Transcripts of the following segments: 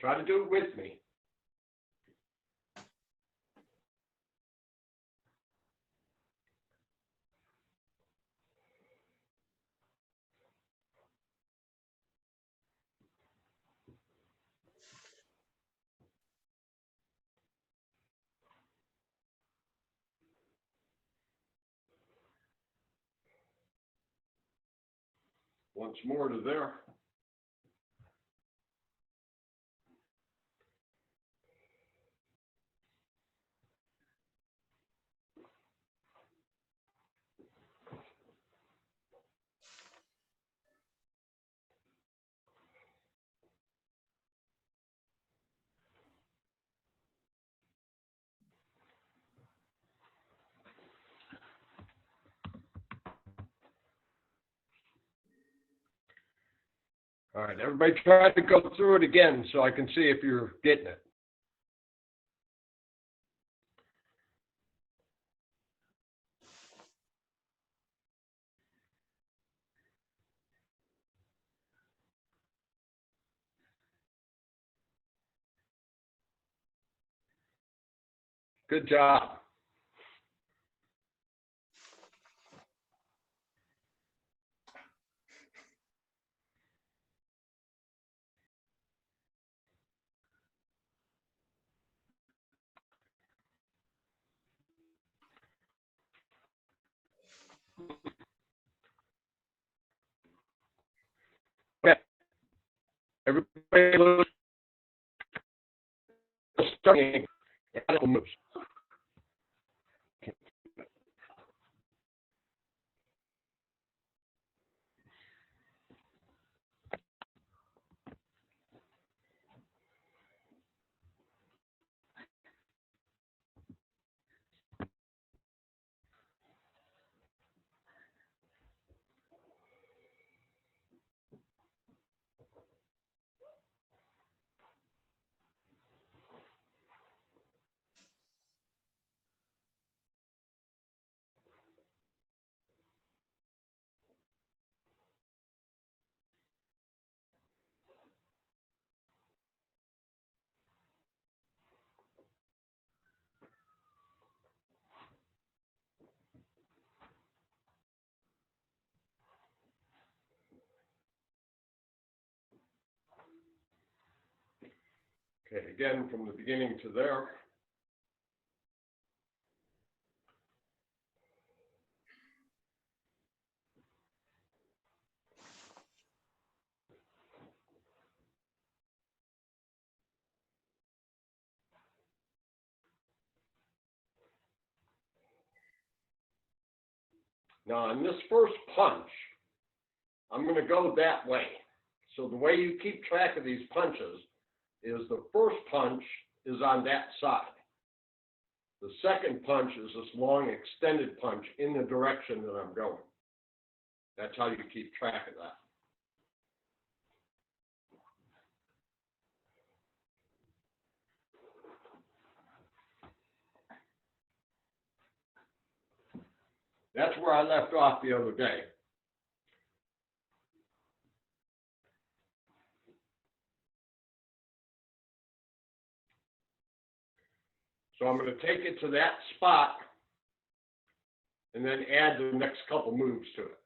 Try to do it with me. Once more to there. All right, everybody try to go through it again so I can see if you're getting it. Good job. Okay. Everybody starting moves. Okay, again, from the beginning to there. Now, in this first punch, I'm going to go that way. So the way you keep track of these punches is the first punch is on that side. The second punch is this long extended punch in the direction that I'm going. That's how you keep track of that. That's where I left off the other day. So I'm going to take it to that spot and then add the next couple moves to it.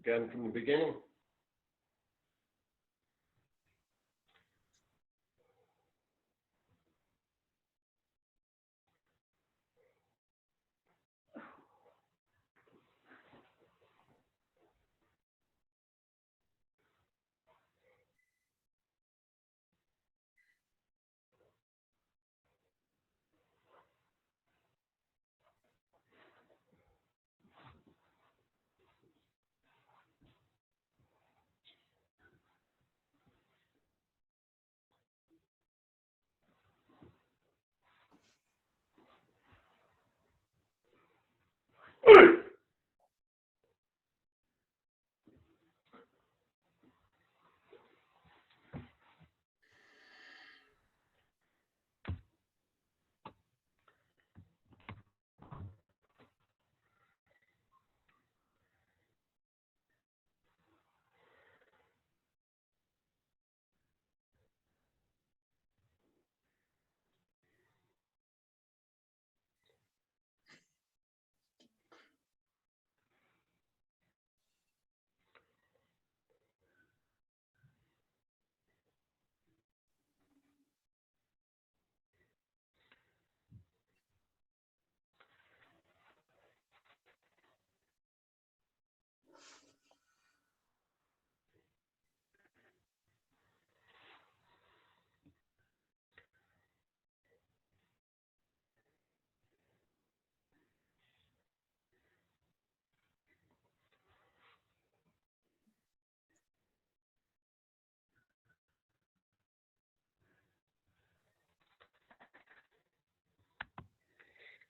Again, from the beginning.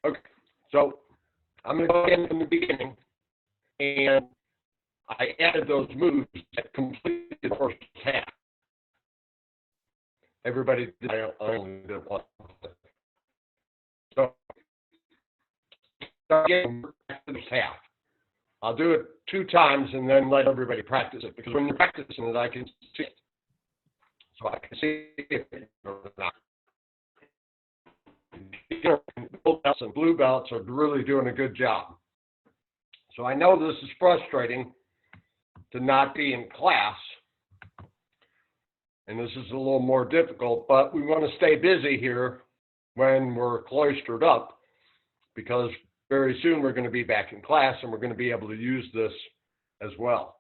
Okay, so I'm going to go again from the beginning, and I added those moves that completed the first half. Everybody did. I only did one. So start getting back to this half. I'll do it 2 times and then let everybody practice it, because when you're practicing it, I can see it. So I can see if it or not. Gold belts and blue belts are really doing a good job. So I know this is frustrating to not be in class, and this is a little more difficult, but we want to stay busy here when we're cloistered up, because very soon we're going to be back in class and we're going to be able to use this as well.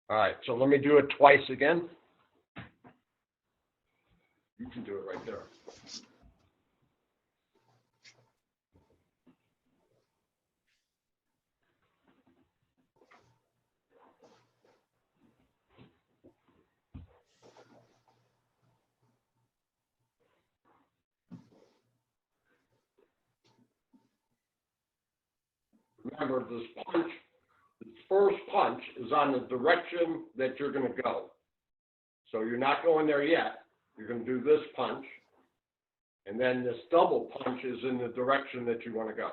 All right, so let me do it twice again. You can do it right there. Remember, this first punch is on the direction that you're going to go. So you're not going there yet. You're going to do this punch, and then this double punch is in the direction that you want to go.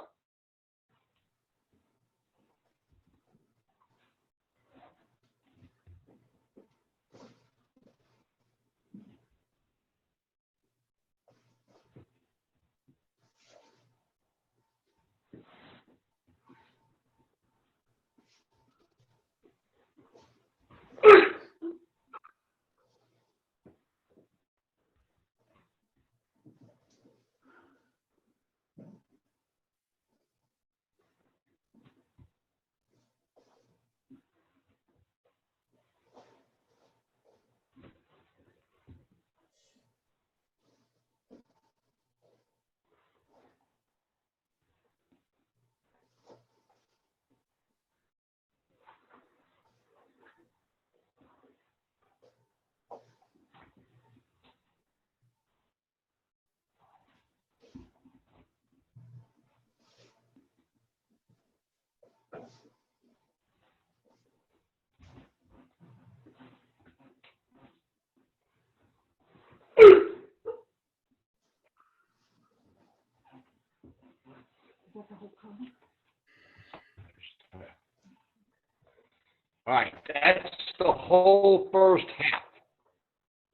All right, that's the whole first half.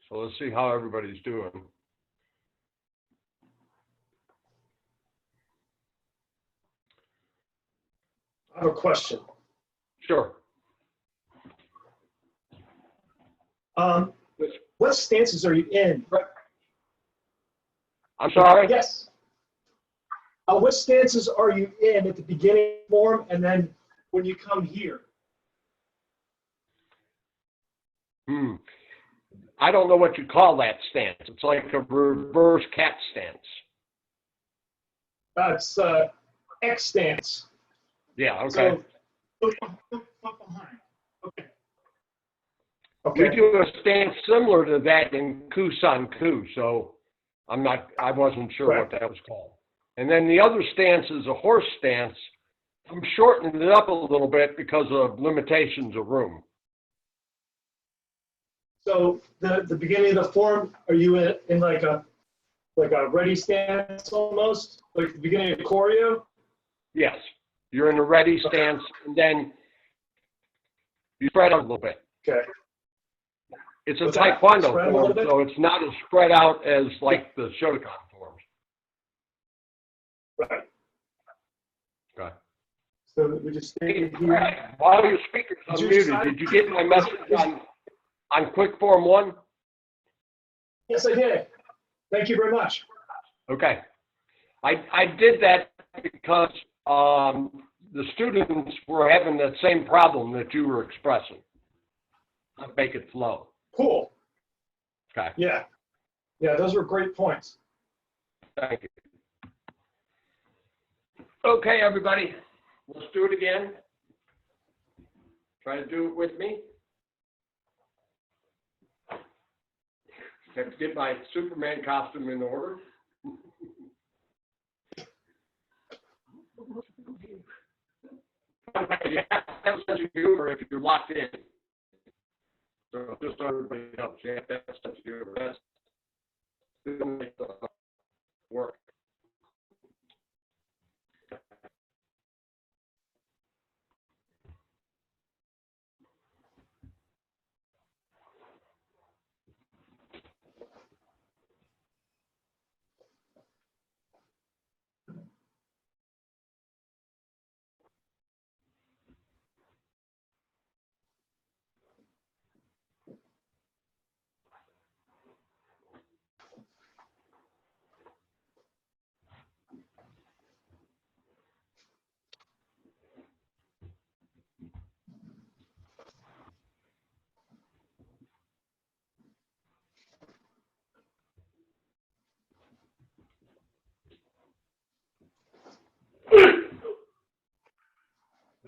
So let's see how everybody's doing. I have a question. Sure. What stances are you in? I'm sorry? Yes. What stances are you in at the beginning form and then when you come here? I don't know what you call that stance. It's like a reverse cat stance. That's X stance. Yeah, okay. So, behind. Okay. Okay. We do a stance similar to that in Kusan-ku, so I wasn't sure Right. what that was called. And then the other stance is a horse stance. I'm shortening it up a little bit because of limitations of room. So the beginning of the form, are you in like a ready stance almost? Like the beginning of choreo? Yes, you're in a ready stance, and then you spread out a little bit. Okay. It's a What's that? Taekwondo Spread a form, little bit? so it's not as spread out as like the Shotokan forms. Right. Okay. So we just stay Hey, here. while your speaker's Did you unmuted, decide- did you get my message on quick form 1? Yes, I did. Thank you very much. Okay. I did that because the students were having that same problem that you were expressing. I'll make it flow. Cool. Okay. Yeah. Yeah, those were great points. Thank you. Okay, everybody, let's do it again. Try to do it with me. Have to get my Superman costume in order. you have to have a sense of humor if you're locked in. So just so everybody knows, you have to have a sense of humor. That's still makes the work.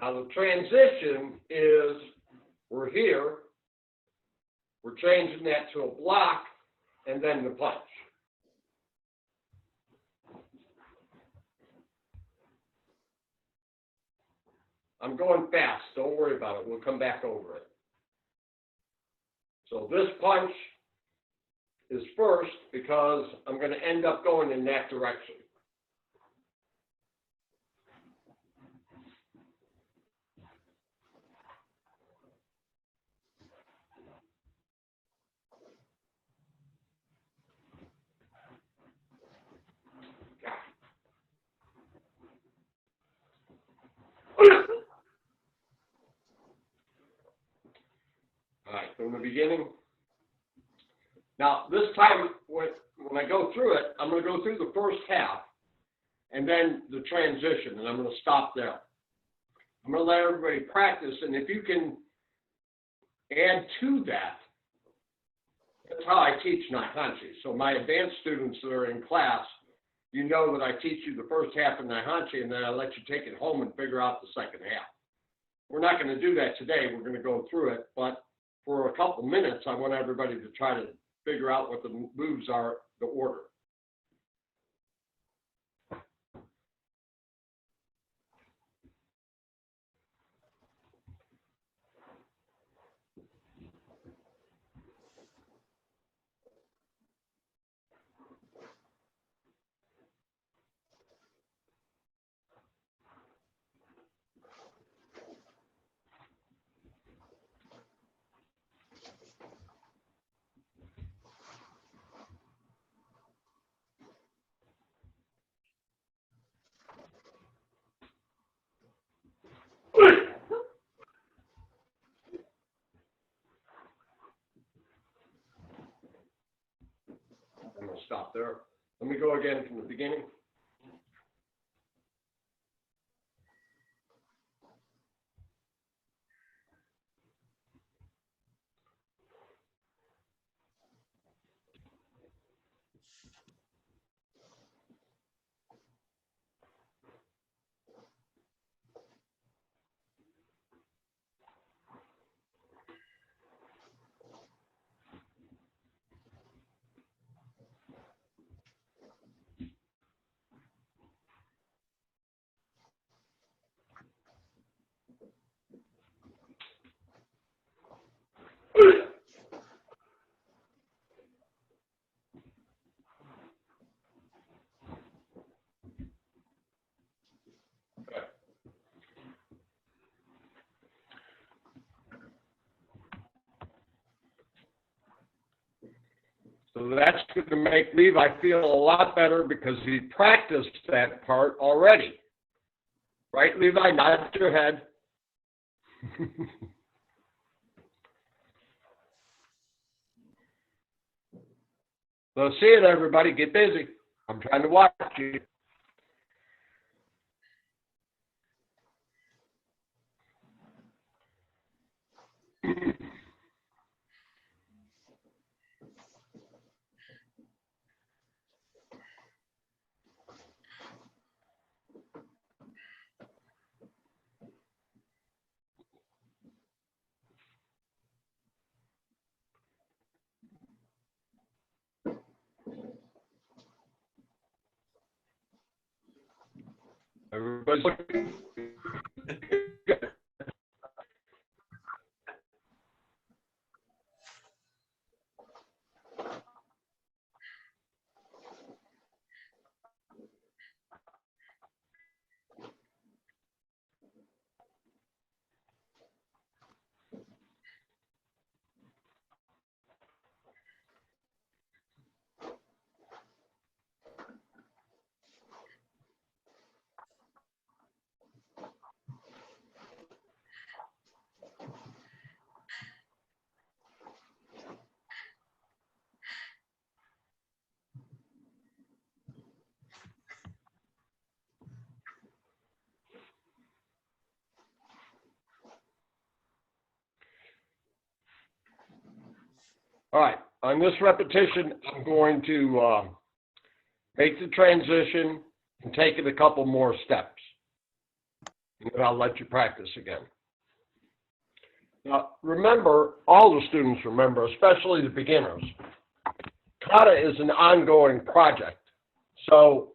Now the transition is, we're here, we're changing that to a block, and then the punch. I'm going fast, don't worry about it, we'll come back over it. So this punch is first because I'm going to end up going in that direction. All right, from the beginning. Now, this time, when I go through it, I'm going to go through the first half, and then the transition, and I'm going to stop there. I'm going to let everybody practice, and if you can add to that, that's how I teach Naihanchi. So my advanced students that are in class, you know that I teach you the first half of Naihanchi, and then I let you take it home and figure out the second half. We're not going to do that today. We're going to go through it, but for a couple minutes, I want everybody to try to figure out what the moves are, the order. I'm going to stop there. Let me go again from the beginning. So that's going to make Levi feel a lot better because he practiced that part already. Right, Levi? Nod your head. So see it, everybody. Get busy. I'm trying to watch you. Everybody's looking. All right, on this repetition, I'm going to make the transition and take it a couple more steps. And then I'll let you practice again. Now, remember, all the students remember, especially the beginners, kata is an ongoing project. So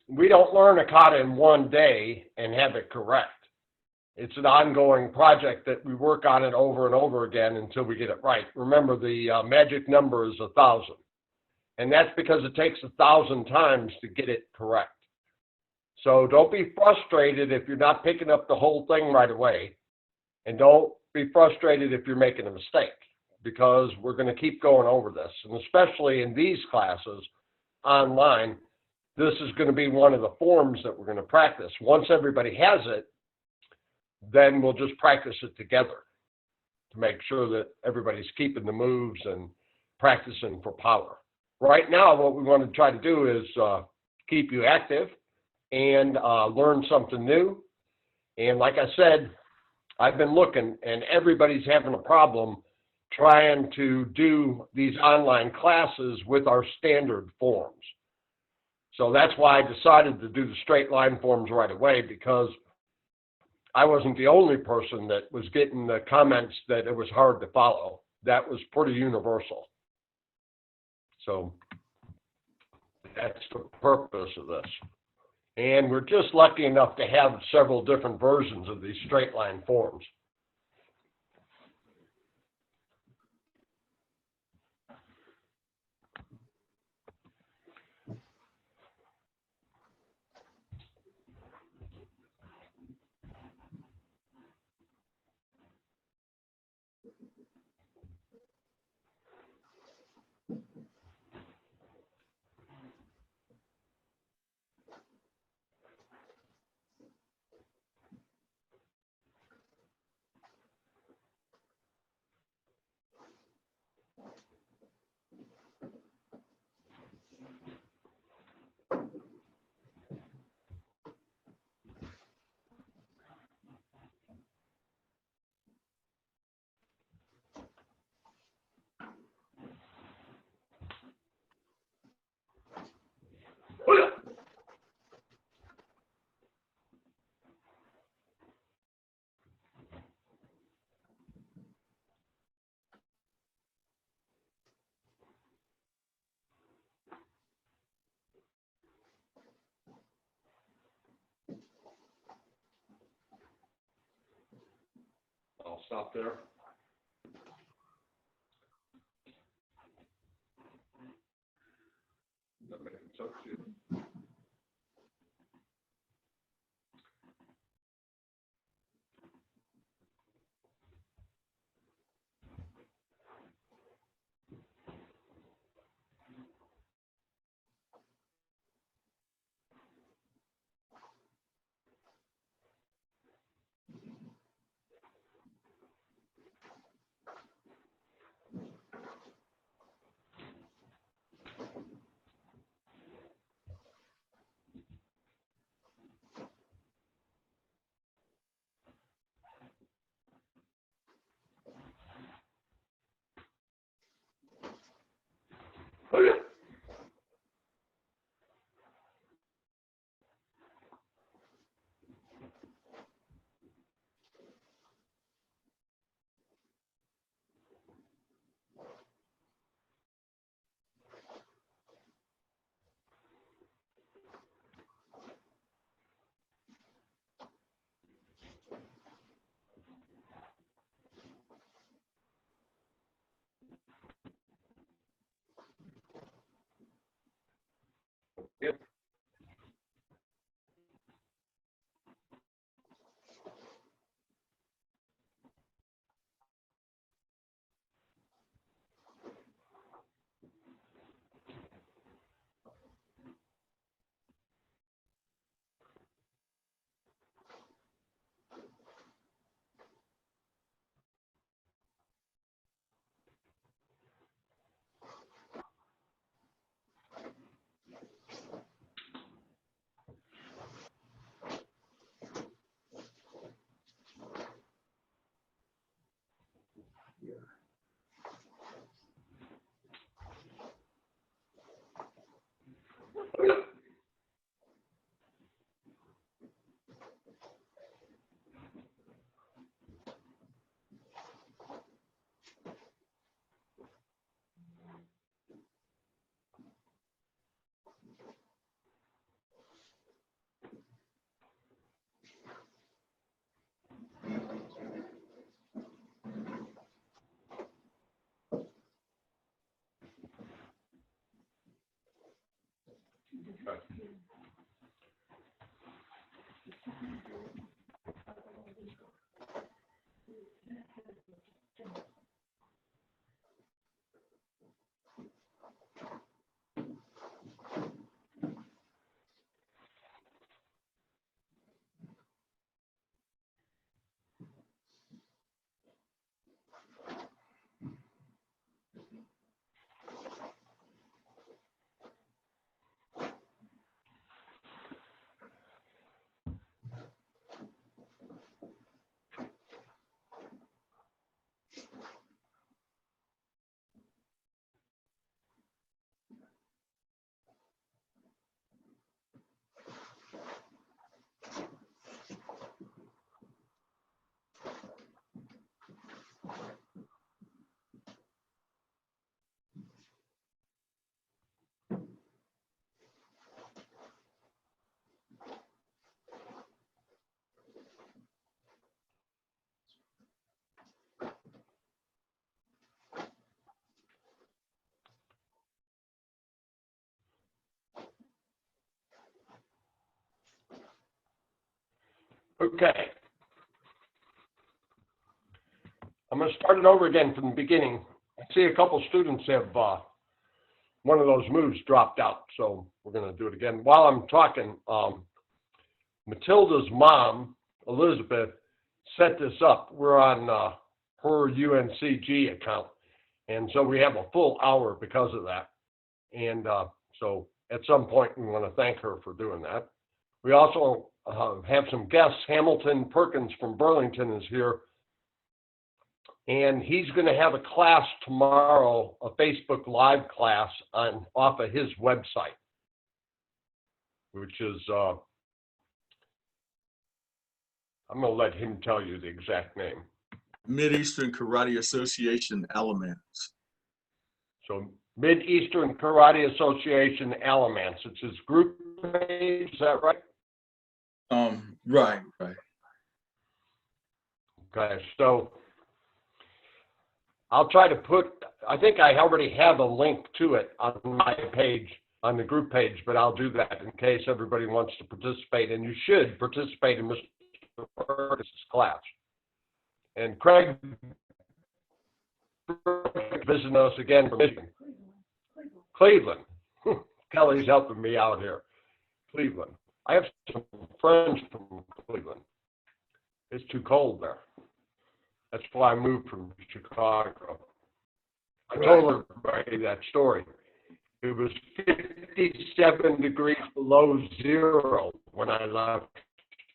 we don't learn a kata in one day and have it correct. It's an ongoing project that we work on it over and over again until we get it right. Remember, the magic number is 1,000. And that's because it takes 1,000 times to get it correct. So don't be frustrated if you're not picking up the whole thing right away. And don't be frustrated if you're making a mistake, because we're going to keep going over this. And especially in these classes online, this is going to be one of the forms that we're going to practice. Once everybody has it, then we'll just practice it together to make sure that everybody's keeping the moves and practicing for power. Right now, what we want to try to do is keep you active and learn something new. And like I said, I've been looking, and everybody's having a problem trying to do these online classes with our standard forms. So that's why I decided to do the straight line forms right away, because I wasn't the only person that was getting the comments that it was hard to follow. That was pretty universal. So that's the purpose of this. And we're just lucky enough to have several different versions of these straight line forms. I'll stop there. That makes sense to you. Yep. Okay. Okay. I'm going to start it over again from the beginning. I see a couple students have one of those moves dropped out, so we're going to do it again. While I'm talking, Matilda's mom, Elizabeth, set this up. We're on her UNCG account, and so we have a full hour because of that. And so at some point, we want to thank her for doing that. We also have some guests. Hamilton Perkins from Burlington is here. And he's going to have a class tomorrow, a Facebook Live class off of his website, which is, I'm going to let him tell you the exact name. Mid-Eastern Karate Association Alamance. So Mid-Eastern Karate Association Alamance. It's his group page, is that right? Right. Okay, so I'll try to I think I already have a link to it on my page, on the group page, but I'll do that in case everybody wants to participate. And you should participate in Mr. Perkins' class. And Craig visiting us again from Michigan. Cleveland. Kelly's helping me out here. Cleveland. I have some friends from Cleveland. It's too cold there. That's why I moved from Chicago. I told everybody that story. It was 57 degrees below zero when I left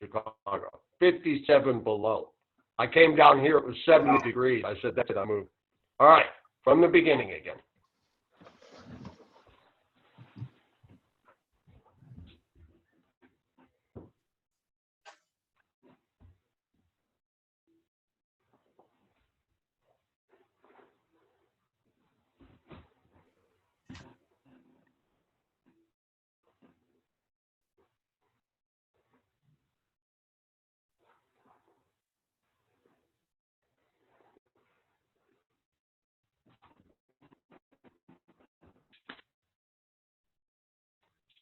Chicago. 57 below. I came down here, it was 70 degrees. I said, that's it, I moved. All right, from the beginning again.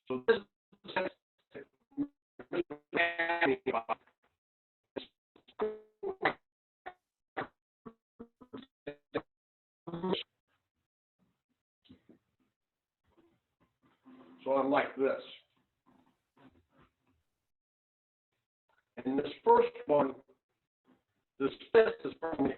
So this is so I'm like this. And this first one, this fifth is from the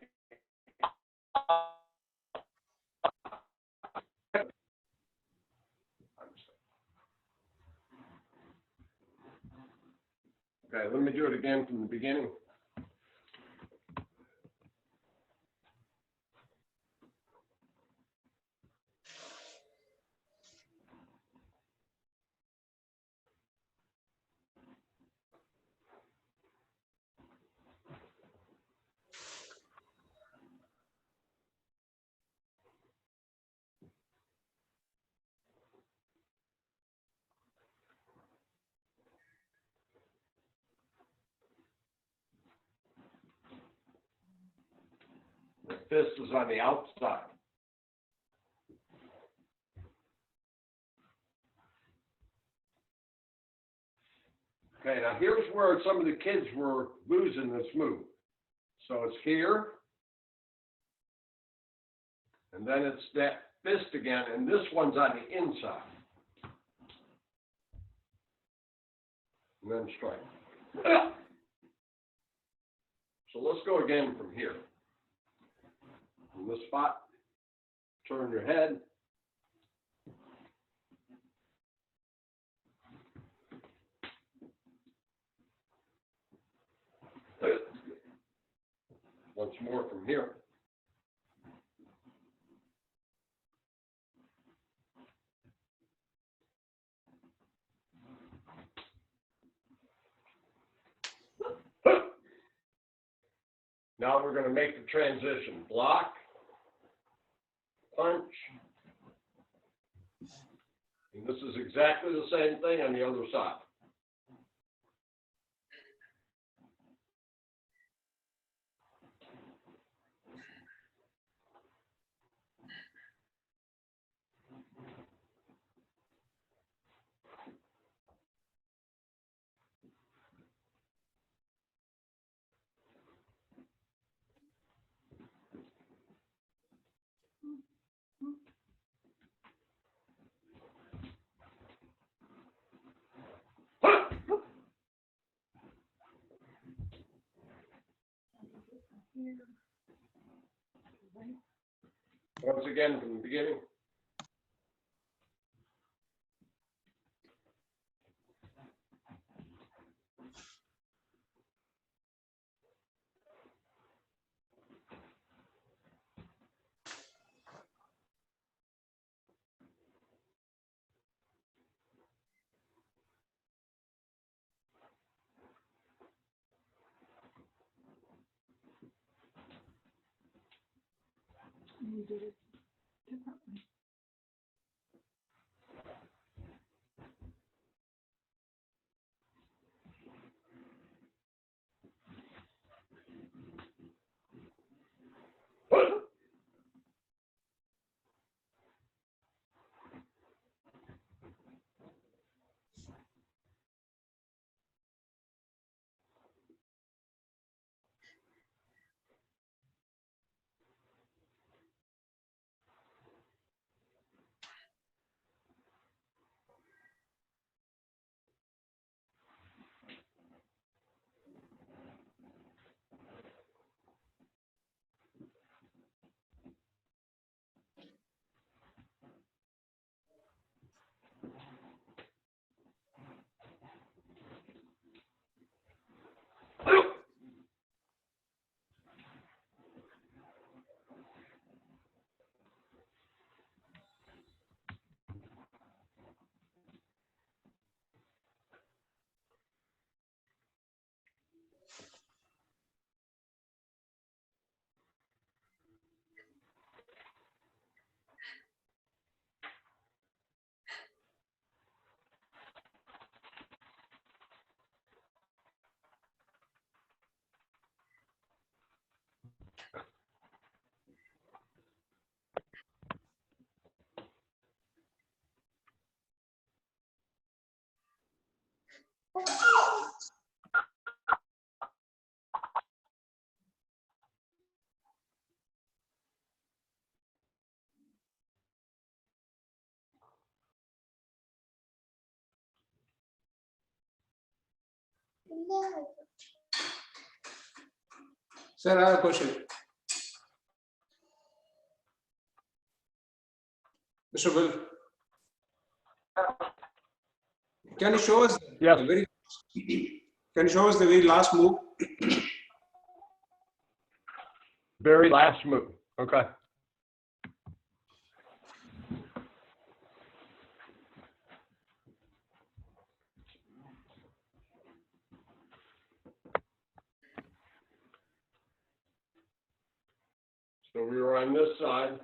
okay, let me do it again from the beginning. The fist is on the outside. Okay, now here's where some of the kids were losing this move. So it's here. And then it's that fist again, and this one's on the inside. And then strike. So let's go again from here. In this spot, turn your head. Once more from here. Now we're going to make the transition. Block, punch. And this is exactly the same thing on the other side. Once again from the beginning. You did it differently. Sir, I have a question. Mr. Will, can you show us Yes. the very, can you show us the very last move? Very last move. Okay. So we were on this side.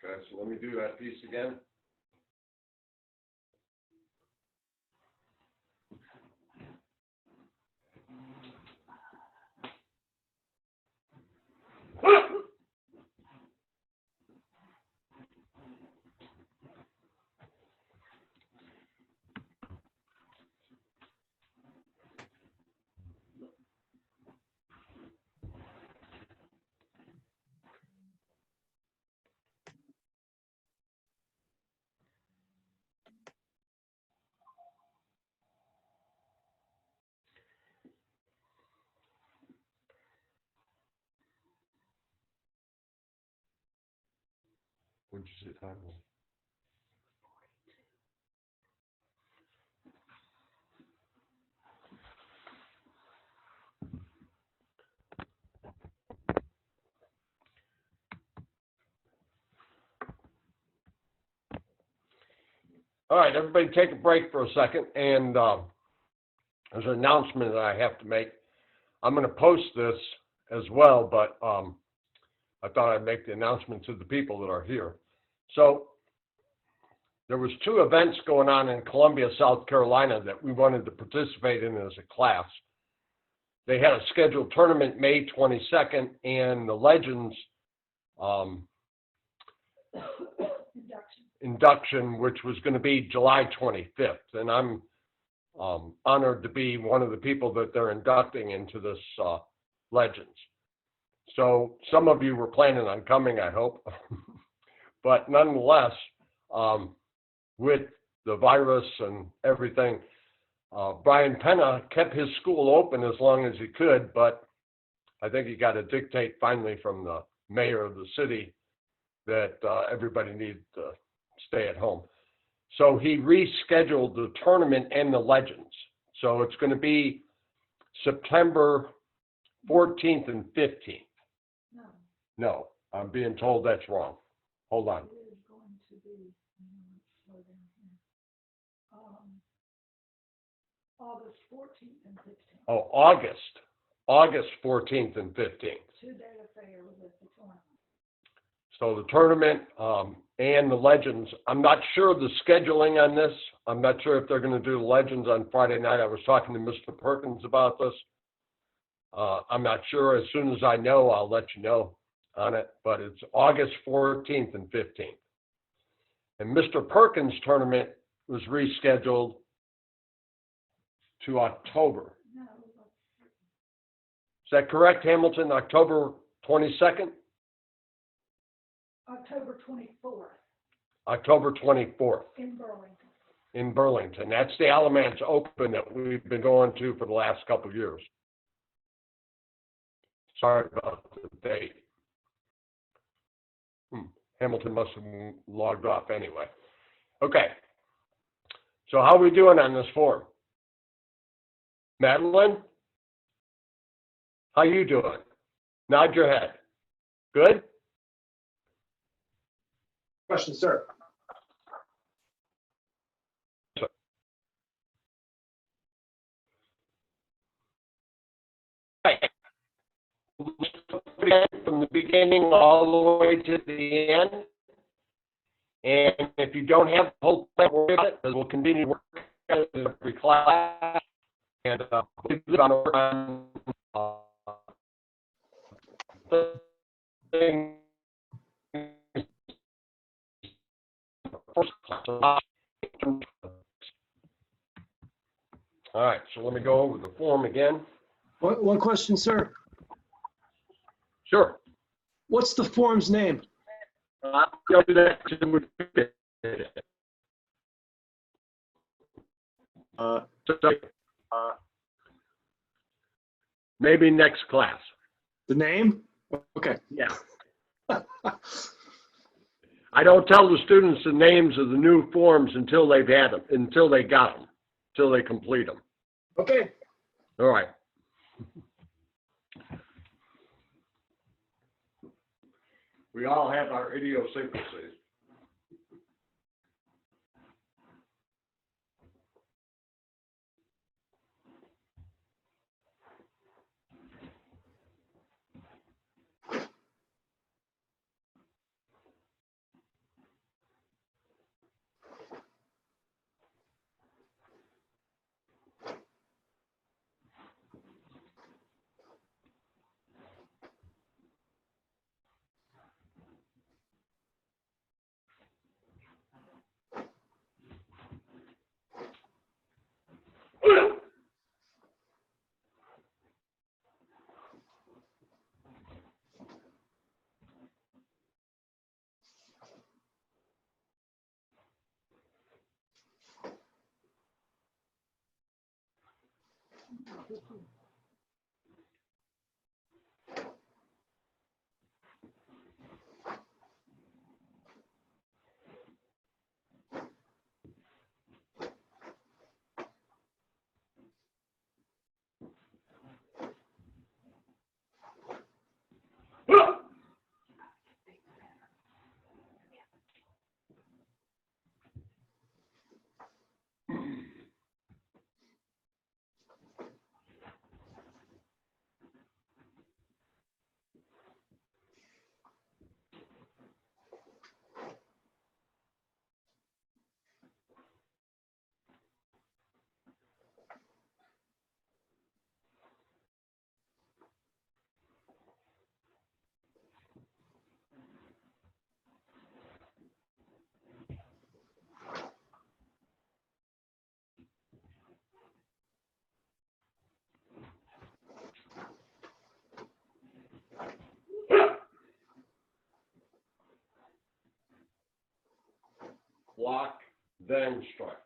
Okay, so let me do that piece again. What'd you say time was? All right, everybody take a break for a second, and there's an announcement that I have to make. I'm going to post this as well, but I thought I'd make the announcement to the people that are here. So there was 2 events going on in Columbia, South Carolina that we wanted to participate in as a class. They had a scheduled tournament May 22nd, and the Legends induction, which was going to be July 25th. And I'm honored to be one of the people that they're inducting into this Legends. So some of you were planning on coming, I hope. But nonetheless, with the virus and everything, Brian Penna kept his school open as long as he could, but I think he got a dictate finally from the mayor of the city that everybody needed to stay at home. So he rescheduled the tournament and the Legends. So it's going to be September 14th and 15th. No, I'm being told that's wrong. Hold on. It is going to be, slow down here. August 14th and 15th. Oh, August 14th and 15th. 2-day affair with the tournament. So the tournament and the Legends, I'm not sure of the scheduling on this. I'm not sure if they're going to do the Legends on Friday night. I was talking to Mr. Perkins about this. I'm not sure. As soon as I know, I'll let you know on it. But it's August 14th and 15th. And Mr. Perkins' tournament was rescheduled to October. No, Is that correct, Hamilton? October 22nd? October 24th October 24th in Burlington. in Burlington. That's the Alamance Open that we've been going to for the last couple of years. Sorry about the date. Hamilton must have logged off anyway. Okay. So how are we doing on this form? Madeline? How you doing? Nod your head. Good? Question, sir. Right. From the beginning all the way to the end. And if you don't have the whole thing, worry about it, because we'll continue to work at it in every class. And on thing first class. All right, so let me go over the form again. One question, sir. Sure. What's the form's name? Maybe next class. The name? Okay. Yeah. I don't tell the students the names of the new forms until they've had them, until they got them, until they complete them. Okay. All right. We all have our idiosyncrasies. block, then strike.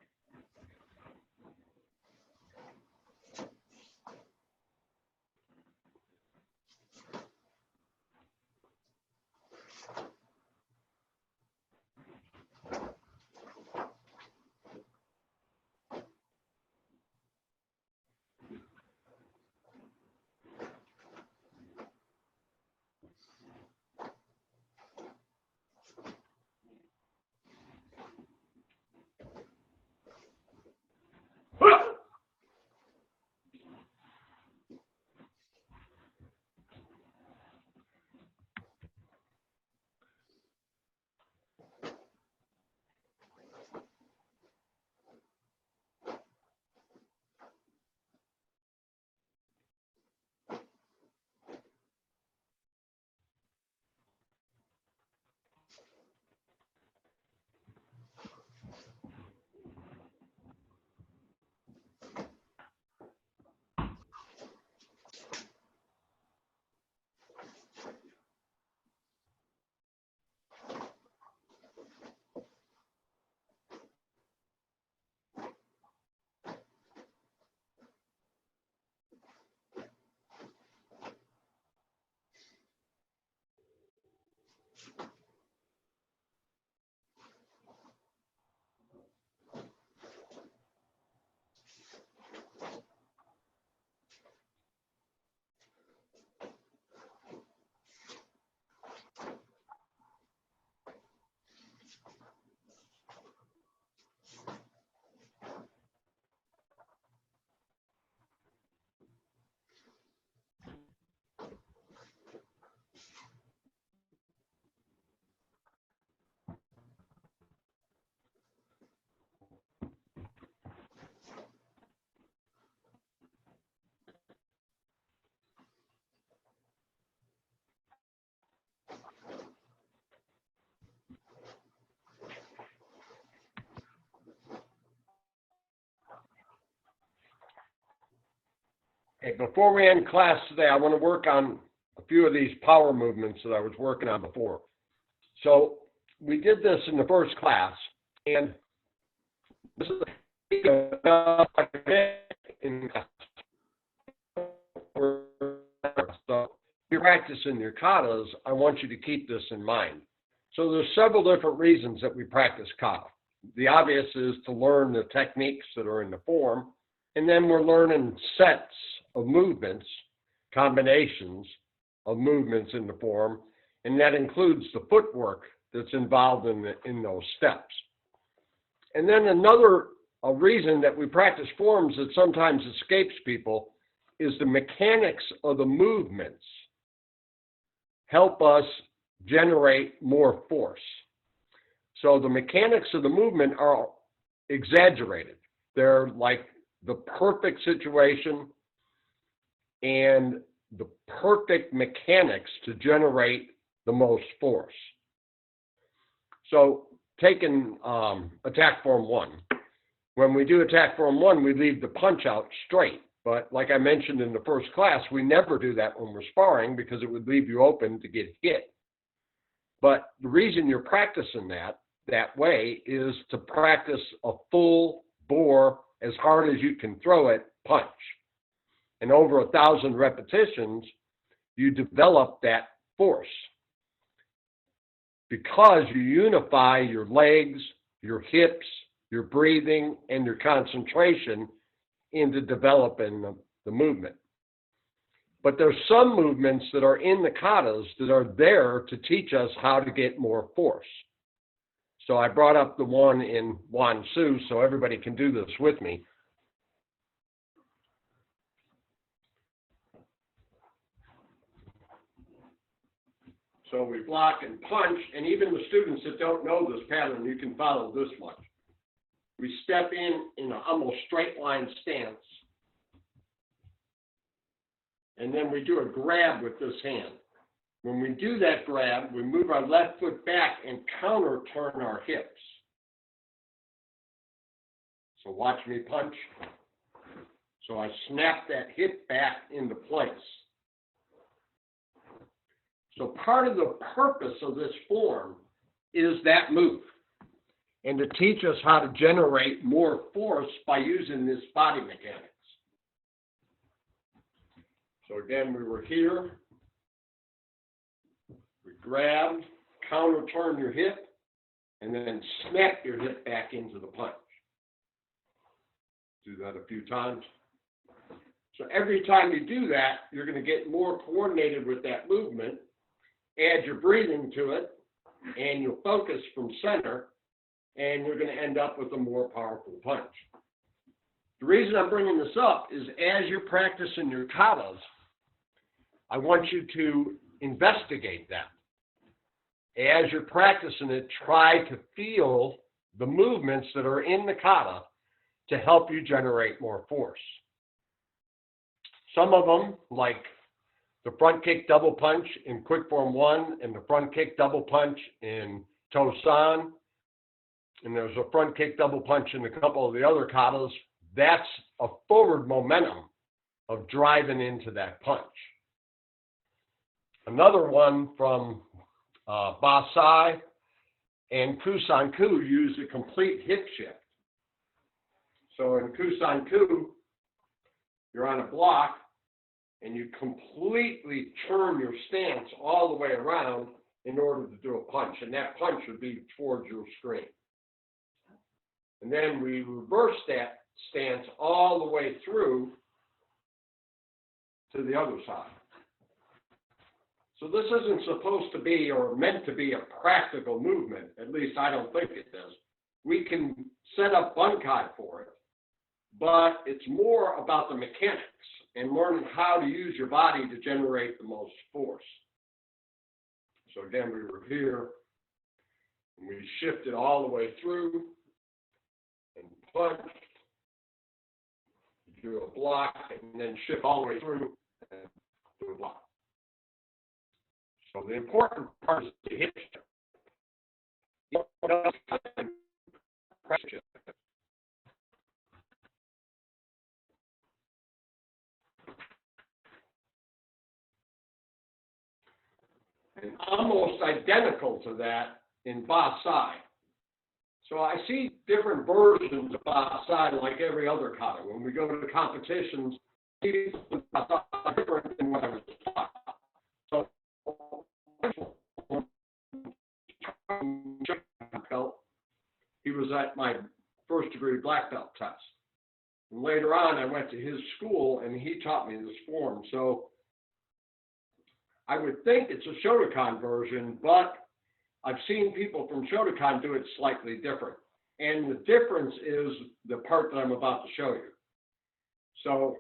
Okay, before we end class today, I want to work on a few of these power movements that I was working on before. So we did this in the first class, and this is so if you're practicing your katas, I want you to keep this in mind. So there's several different reasons that we practice kata. The obvious is to learn the techniques that are in the form, and then we're learning sets of movements, combinations of movements in the form, and that includes the footwork that's involved in those steps. And then another reason that we practice forms that sometimes escapes people is the mechanics of the movements help us generate more force. So the mechanics of the movement are exaggerated. They're like the perfect situation and the perfect mechanics to generate the most force. So taking attack form 1, when we do attack form 1, we leave the punch out straight. But like I mentioned in the first class, we never do that when we're sparring because it would leave you open to get hit. But the reason you're practicing that way is to practice a full bore, as hard as you can throw it, punch. And over 1,000 repetitions, you develop that force because you unify your legs, your hips, your breathing, and your concentration into developing the movement. But there's some movements that are in the katas that are there to teach us how to get more force. So I brought up the one in Wan Su so everybody can do this with me. So we block and punch, and even the students that don't know this pattern, you can follow this much. We step in an almost straight line stance, and then we do a grab with this hand. When we do that grab, we move our left foot back and counter turn our hips. So watch me punch. So I snap that hip back into place. So part of the purpose of this form is that move. and to teach us how to generate more force by using this body mechanics. So again, we were here, we grabbed, counter turn your hip, and then snap your hip back into the punch. Do that a few times. So every time you do that, you're going to get more coordinated with that movement, add your breathing to it, and you'll focus from center, and you're going to end up with a more powerful punch. The reason I'm bringing this up is as you're practicing your katas, I want you to investigate that. As you're practicing it, try to feel the movements that are in the kata to help you generate more force. Some of them, like the front kick double punch in quick form 1 and the front kick double punch in Tosan, and there's a front kick double punch in a couple of the other katas, that's a forward momentum of driving into that punch. Another one from Basai and Kusanku use a complete hip shift. So in Kusanku, you're on a block and you completely turn your stance all the way around in order to do a punch. And that punch would be towards your screen. And then we reverse that stance all the way through to the other side. So this isn't supposed to be or meant to be a practical movement. At least I don't think it is. We can set up bunkai for it, but it's more about the mechanics and learning how to use your body to generate the most force. So again, we were here, and we shifted all the way through and punched, do a block, and then shift all the way through and do a block. So the important part is the hip shift. And almost identical to that in Basai. So I see different versions of Basai like every other kata. When we go to the competitions, it's different than what I was taught. So he was at my first degree black belt test. And later on, I went to his school and he taught me this form. So I would think it's a Shotokan version, but I've seen people from Shotokan do it slightly different. And the difference is the part that I'm about to show you. So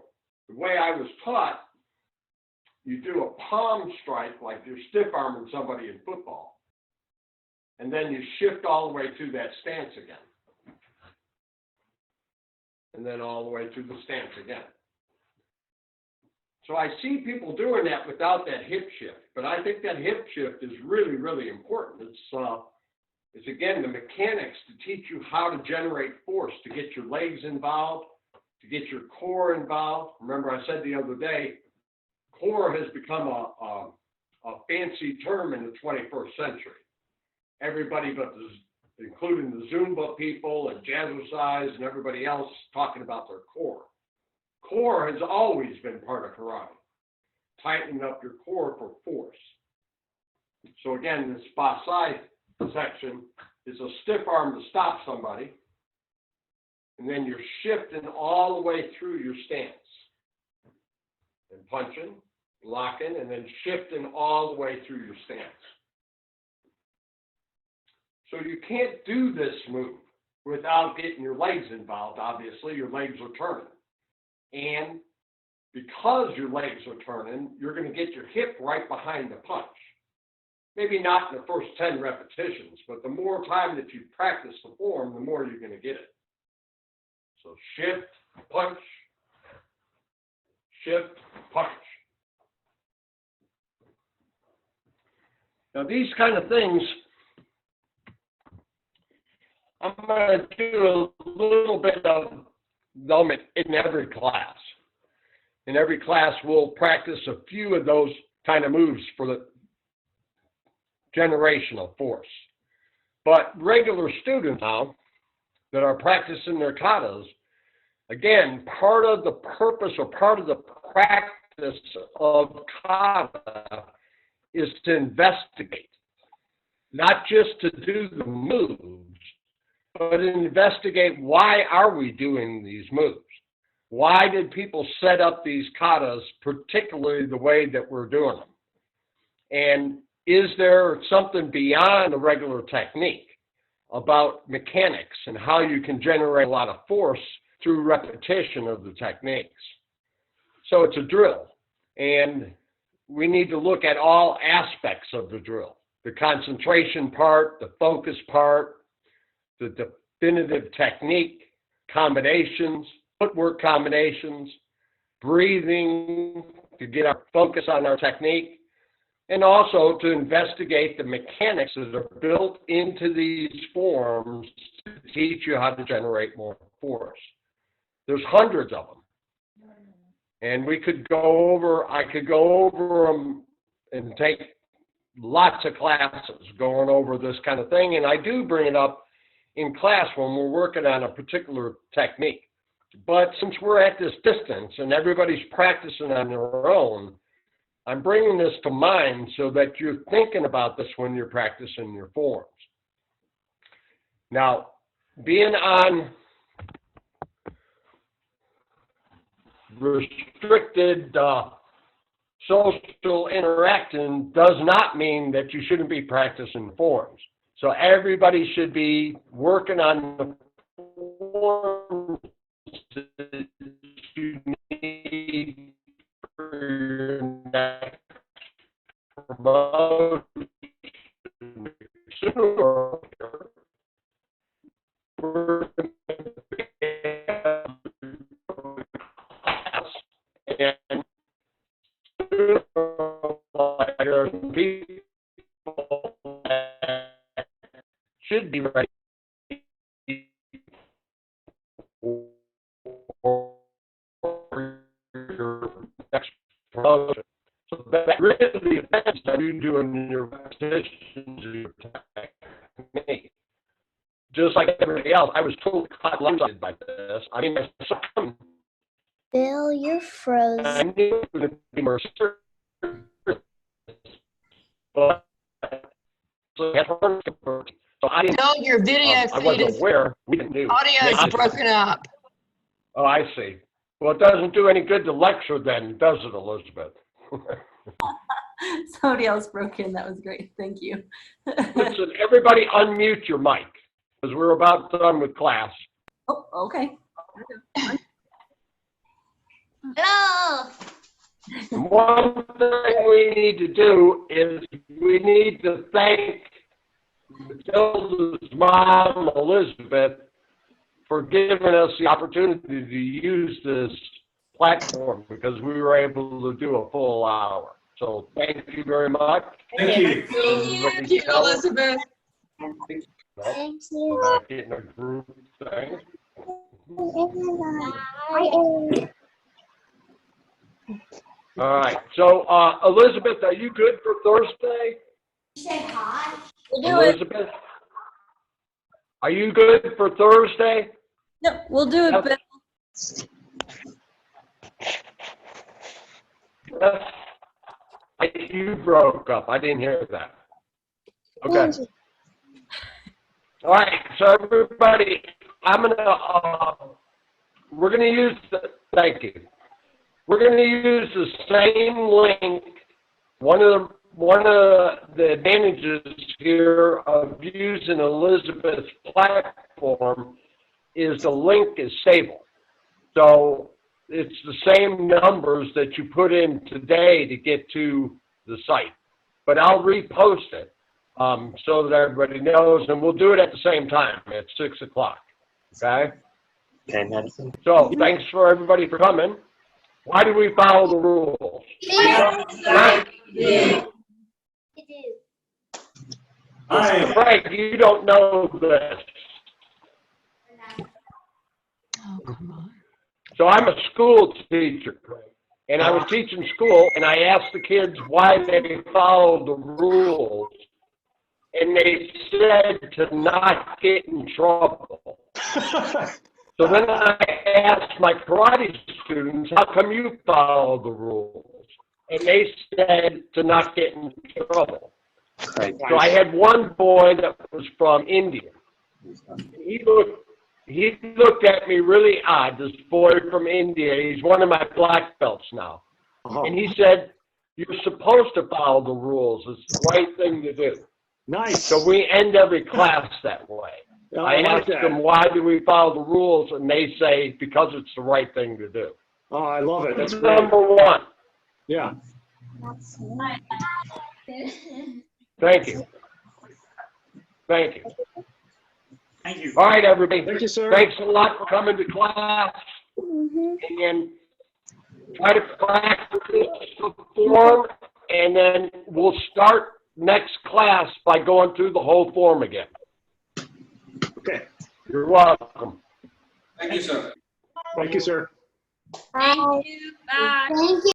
the way I was taught, you do a palm strike like you're stiff arming somebody in football. And then you shift all the way to that stance again. And then all the way to the stance again. So I see people doing that without that hip shift, but I think that hip shift is really, really important. It's again, the mechanics to teach you how to generate force, to get your legs involved, to get your core involved. Remember I said the other day, core has become a fancy term in the 21st century. Everybody but including the Zumba people and jazzercise and everybody else talking about their core. Core has always been part of karate, tightening up your core for force. So again, this Basai section is a stiff arm to stop somebody, and then you're shifting all the way through your stance, and punching, blocking, and then shifting all the way through your stance. So you can't do this move without getting your legs involved. Obviously, your legs are turning. And because your legs are turning, you're going to get your hip right behind the punch. Maybe not in the first 10 repetitions, but the more time that you practice the form, the more you're going to get it. So shift, punch, shift, punch. Now these kind of things, I'm going to do a little bit of them in every class. In every class, we'll practice a few of those kind of moves for the generational force. But regular students now that are practicing their katas, again, part of the purpose or part of the practice of kata is to investigate, not just to do the moves, but investigate why are we doing these moves? Why did people set up these katas, particularly the way that we're doing them? And is there something beyond the regular technique about mechanics and how you can generate a lot of force through repetition of the techniques? So it's a drill, and we need to look at all aspects of the drill. The concentration part, the focus part, the definitive technique, combinations, footwork combinations, breathing to get our focus on our technique, and also to investigate the mechanics that are built into these forms to teach you how to generate more force. There's hundreds of them. And I could go over them and take lots of classes going over this kind of thing. And I do bring it up in class when we're working on a particular technique. But since we're at this distance and everybody's practicing on their own, I'm bringing this to mind so that you're thinking about this when you're practicing your forms. Now, being on restricted social interaction does not mean that you shouldn't be practicing forms. So everybody should be working on the forms that you need for your next promotion. Sooner or later, we're going to class, and sooner or later, people that should be ready for your next promotion. So that really depends on you doing your repetitions, your technique. Just like everybody else, I was totally blindsided by this. I mean, Bill, you're I frozen. knew it would be more serious, but so I didn't. No, your video I feed wasn't is, aware. We didn't do. audio is broken up. Oh, I see. Well, it doesn't do any good to lecture then, does it, Elizabeth? Somebody else broke in. That was great. Thank you. Listen, everybody unmute your mic, because we're about done with class. Oh, okay. Hello. One thing we need to do is we need to thank Matilda's mom, Elizabeth, for giving us the opportunity to use this platform, because we were able to do a full hour. So thank you very much. Thank you. Thank you, Elizabeth. Thank you. Not getting a group thing. All right. So Elizabeth, are you good for Thursday? We'll do it. Elizabeth, are you good for Thursday? Yep, we'll do it, Bill. You broke up. I didn't hear that. Okay. All right. So everybody, we're gonna use thank you. We're gonna use the same link. One of the advantages here of using Elizabeth's platform is the link is stable. So it's the same numbers that you put in today to get to the site. But I'll repost it so that everybody knows, and we'll do it at the same time at 6 o'clock. Okay? Okay, Madison. So thanks for everybody for coming. Why do we follow the rules? Right? Hi. Frank, you don't know this. Oh, come on. So I'm a school teacher, and I was teaching school, and I asked the kids why they followed the rules. and they said to not get in trouble. So then I asked my karate students, how come you follow the rules? And they said to not get in trouble. So I had one boy that was from India. He looked at me really odd, this boy from India. He's one of my black belts now. And he said, you're supposed to follow the rules. It's the right thing to do. Nice. So we end every class that way. I like asked that. them, why do we follow the rules? And they say, because it's the right thing to do. Oh, I love it. That's That's great. number one. Yeah. Thank you. Thank you. Thank you. All right, everybody. Thank you, sir. Thanks a lot for coming to class. And try to practice the form, and then we'll start next class by going through the whole form again. Okay. You're welcome. Thank you, sir. Thank you, sir. Thank you. Bye. you.